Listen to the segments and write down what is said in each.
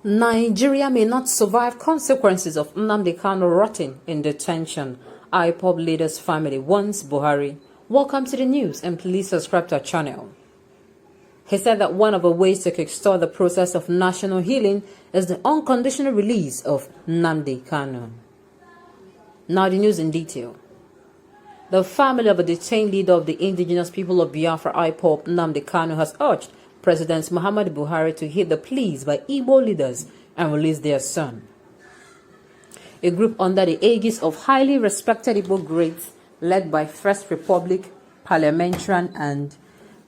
Nigeria may not survive consequences of Nnamdi Kanu rotting in detention. Ipob leader's family wants Buhari. Welcome to the news and please subscribe to our channel. He said that one of the ways to kickstart the process of national healing is the unconditional release of Nnamdi Kanu. Now the news in detail. The family of a detained leader of the indigenous people of Biafra, Ipob, Nnamdi Kanu, has urged President Muhammadu Buhari to heed the pleas by Igbo leaders and release their son. A group under the aegis of highly respected Igbo greats, led by First Republic parliamentarian and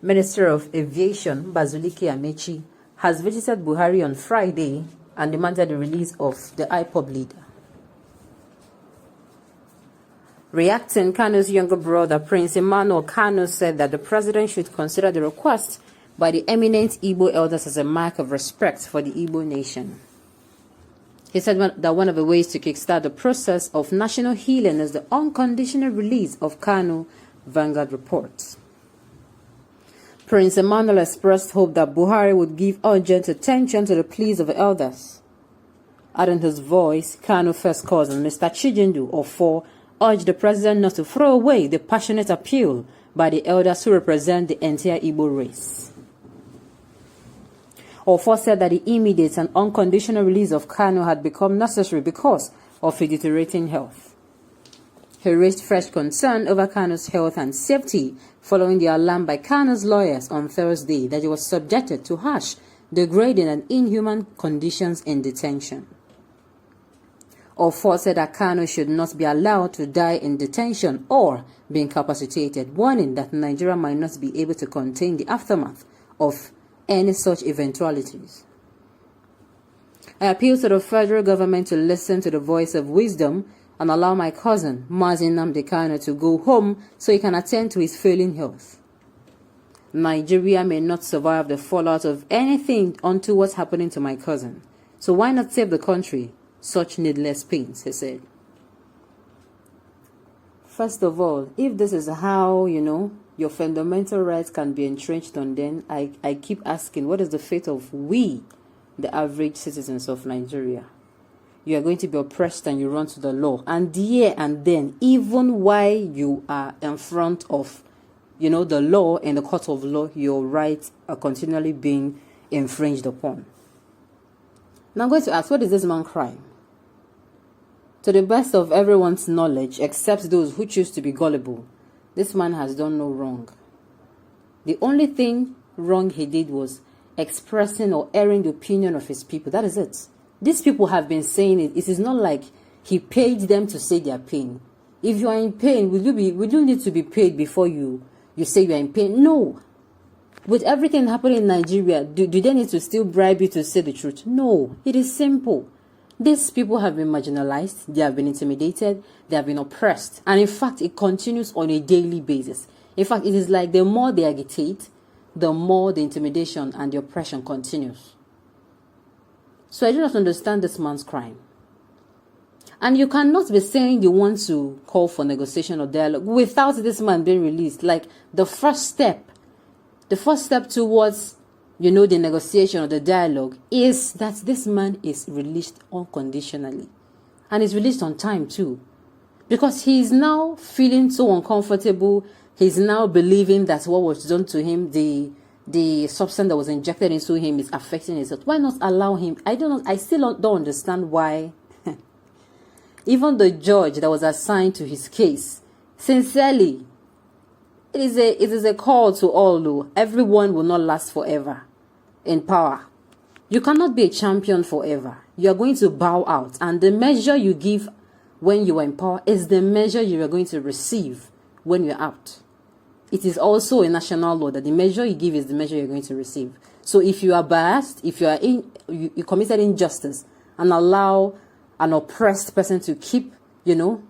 Minister of Aviation Bazulike Amechi, has visited Buhari on Friday and demanded the release of the Ipob leader. Reacting, Kanu's younger brother, Prince Emmanuel Kanu, said that the president should consider the request by the eminent Igbo elders as a mark of respect for the Igbo nation. He said that one of the ways to kickstart the process of national healing is the unconditional release of Kanu, Vanguard reports. Prince Emmanuel expressed hope that Buhari would give urgent attention to the pleas of the elders. Adding his voice, Kanu first cousin, Mr. Chijindu Ofor, urged the president not to throw away the passionate appeal by the elders who represent the entire Igbo race. Ofor said that the immediate and unconditional release of Kanu had become necessary because of his deteriorating health. He raised fresh concern over Kanu's health and safety following the alarm by Kanu's lawyers on Thursday that he was subjected to harsh, degrading and inhuman conditions in detention. Ofor said that Kanu should not be allowed to die in detention or be incapacitated, warning that Nigeria might not be able to contain the aftermath of any such eventualities. I appeal to the federal government to listen to the voice of wisdom and allow my cousin, Mazin Nnamdi Kanu, to go home so he can attend to his failing health. Nigeria may not survive the fallout of anything unto what's happening to my cousin. So why not save the country such needless pains, he said. First of all, if this is how, your fundamental rights can be entrenched on, then I keep asking, what is the fate of we, the average citizens of Nigeria? You are going to be oppressed and you run to the law. And here and then, even while you are in front of, the law and the court of law, your rights are continually being infringed upon. Now I'm going to ask, what is this man's crime? To the best of everyone's knowledge, except those who choose to be gullible, this man has done no wrong. The only thing wrong he did was expressing or airing the opinion of his people. That is it. These people have been saying it. It is not like he paid them to say their pain. If you are in pain, would you need to be paid before you say you are in pain? No. With everything happening in Nigeria, do they need to still bribe you to say the truth? No. It is simple. These people have been marginalized, they have been intimidated, they have been oppressed. And in fact, it continues on a daily basis. In fact, it is like the more they agitate, the more the intimidation and the oppression continues. So I do not understand this man's crime. And you cannot be saying you want to call for negotiation or dialogue without this man being released. Like the first step towards the negotiation or the dialogue is that this man is released unconditionally. And is released on time too. Because he is now feeling so uncomfortable. He's now believing that what was done to him, the substance that was injected into him is affecting his health. Why not allow him? I still don't understand why. Even the judge that was assigned to his case, sincerely, it is a call to all who everyone will not last forever in power. You cannot be a champion forever. You are going to bow out. And the measure you give when you are in power is the measure you are going to receive when you're out. It is also a national law that the measure you give is the measure you're going to receive. So if you are biased, if you committed injustice and allow an oppressed person to keep, to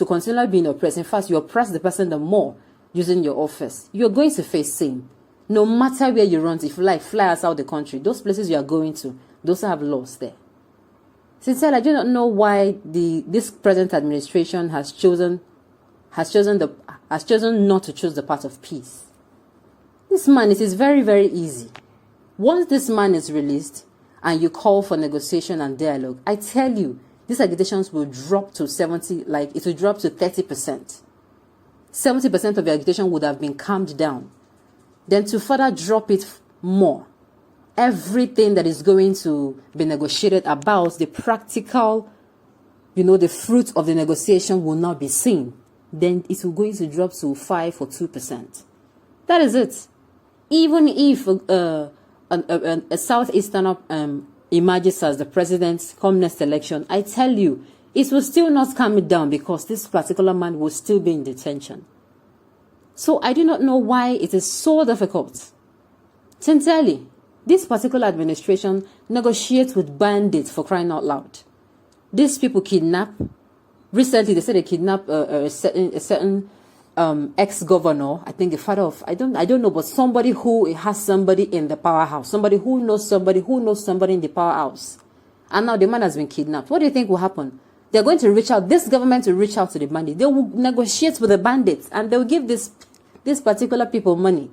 continually being oppressed, in fact, you oppress the person the more using your office, you're going to face same. No matter where you run to, if you like, fly outside the country, those places you are going to, those have laws there. Sincerely, I do not know why this present administration has chosen not to choose the path of peace. This man, it is very, very easy. Once this man is released, and you call for negotiation and dialogue, I tell you, these agitations will drop to 70, like it will drop to 30%. 70% of your agitation would have been calmed down. Then to further drop it more, everything that is going to be negotiated about, the practical, the fruit of the negotiation will not be seen. Then it will going to drop to 5 or 2%. That is it. Even if a Southeasterner emerges as the president come next election, I tell you, it will still not calm it down because this particular man will still be in detention. So I do not know why it is so difficult. Sincerely, this particular administration negotiates with bandits, for crying out loud. These people kidnap. Recently, they said they kidnapped a certain ex-governor, I think the father of, I don't know, but somebody who has somebody in the powerhouse, somebody who knows somebody in the powerhouse. And now the man has been kidnapped. What do you think will happen? They're going to reach out, this government will reach out to the bandits. They will negotiate with the bandits and they will give this particular people money.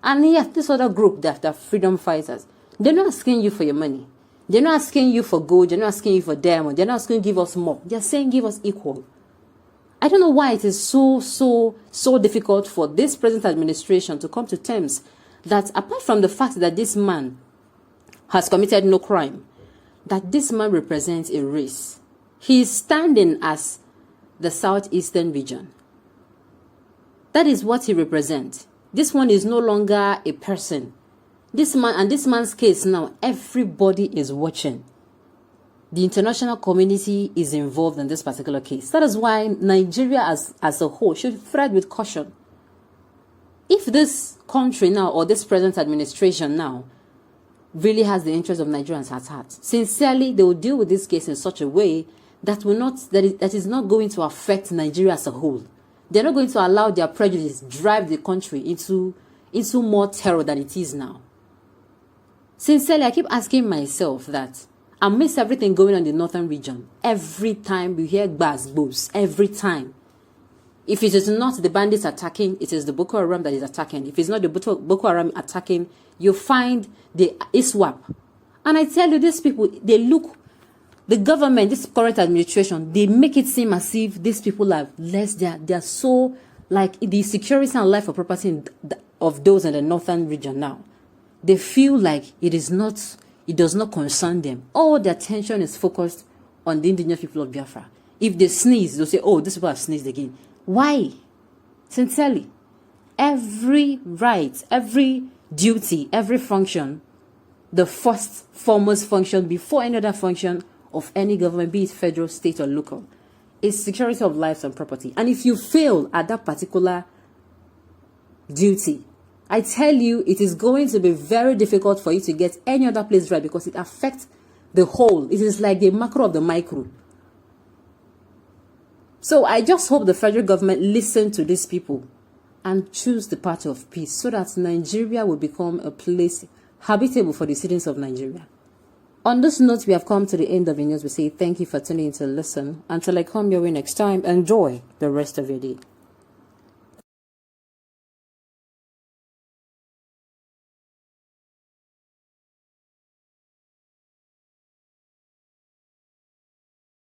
And yes, this other group, they're freedom fighters. They're not asking you for your money. They're not asking you for gold. They're not asking you for diamond. They're not asking you to give us more. They're saying give us equal. I don't know why it is so difficult for this present administration to come to terms that apart from the fact that this man has committed no crime, that this man represents a race. He is standing as the southeastern region. That is what he represents. This one is no longer a person. This man, and this man's case now, everybody is watching. The international community is involved in this particular case. That is why Nigeria as a whole should tread with caution. If this country now, or this present administration now, really has the interest of Nigerians at heart, sincerely, they will deal with this case in such a way that is not going to affect Nigeria as a whole. They're not going to allow their prejudice drive the country into more terror than it is now. Sincerely, I keep asking myself that amidst everything going on in the northern region, every time we hear boos, every time. If it is not the bandits attacking, it is the Boko Haram that is attacking. If it's not the Boko Haram attacking, you find the ISWAP. And I tell you, these people, the government, this current administration, they make it seem as if these people are less, they are so, like the security and life of property of those in the northern region now. They feel like it does not concern them. All their attention is focused on the indigenous people of Biafra. If they sneeze, they'll say, oh, these people have sneezed again. Why? Sincerely, every right, every duty, every function, the first foremost function before any other function of any government, be it federal, state, or local, is security of lives and property. And if you fail at that particular duty, I tell you, it is going to be very difficult for you to get any other place right because it affects the whole. It is like the macro of the micro. So I just hope the federal government listen to these people and choose the path of peace so that Nigeria will become a place habitable for the citizens of Nigeria. On this note, we have come to the end of the news. We say thank you for tuning in to listen. Until I come your way next time, enjoy the rest of your day.